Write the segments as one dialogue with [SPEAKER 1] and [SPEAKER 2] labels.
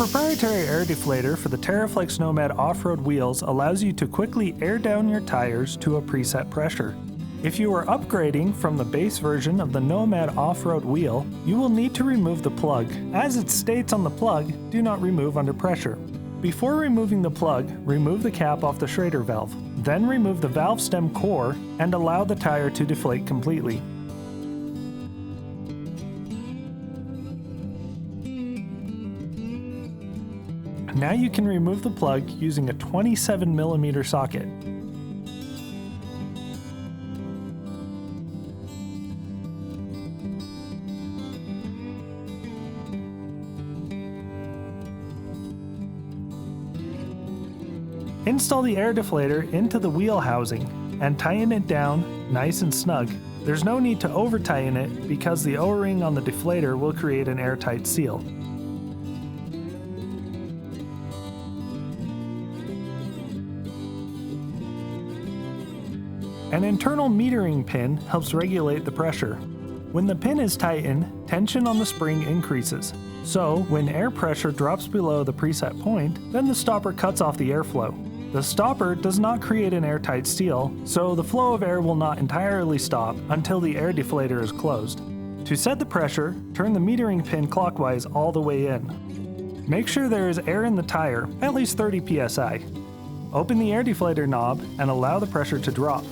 [SPEAKER 1] proprietary air deflator for the TeraFlex Nomad Off-Road Wheels allows you to quickly air down your tires to a preset pressure. If you are upgrading from the base version of the Nomad Off-Road Wheel, you will need to remove the plug. As it states on the plug, do not remove under pressure. Before removing the plug, remove the cap off the Schrader valve. Then remove the valve stem core and allow the tire to deflate completely. Now you can remove the plug using a 27mm socket. Install the air deflator into the wheel housing and tighten it down nice and snug. There's no need to over tighten it because the O-ring on the deflator will create an airtight seal. An internal metering pin helps regulate the pressure. When the pin is tightened, tension on the spring increases. So, when air pressure drops below the preset point, then the stopper cuts off the airflow. The stopper does not create an airtight seal, so the flow of air will not entirely stop until the air deflator is closed. To set the pressure, turn the metering pin clockwise all the way in. Make sure there is air in the tire, at least 30 psi. Open the air deflator knob and allow the pressure to drop.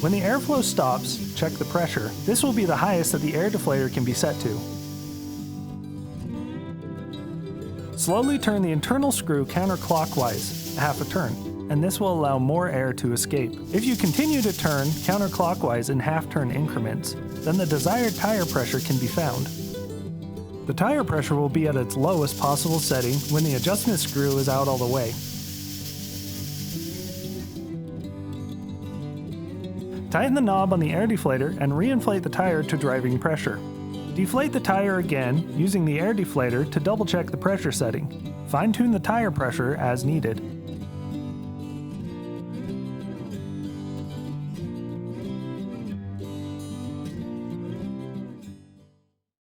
[SPEAKER 1] When the airflow stops, check the pressure. This will be the highest that the air deflator can be set to. Slowly turn the internal screw counterclockwise, half a turn, and this will allow more air to escape. If you continue to turn counterclockwise in half-turn increments, then the desired tire pressure can be found. The tire pressure will be at its lowest possible setting when the adjustment screw is out all the way. Tighten the knob on the air deflator and reinflate the tire to driving pressure. Deflate the tire again using the air deflator to double check the pressure setting. Fine-tune the tire pressure as needed.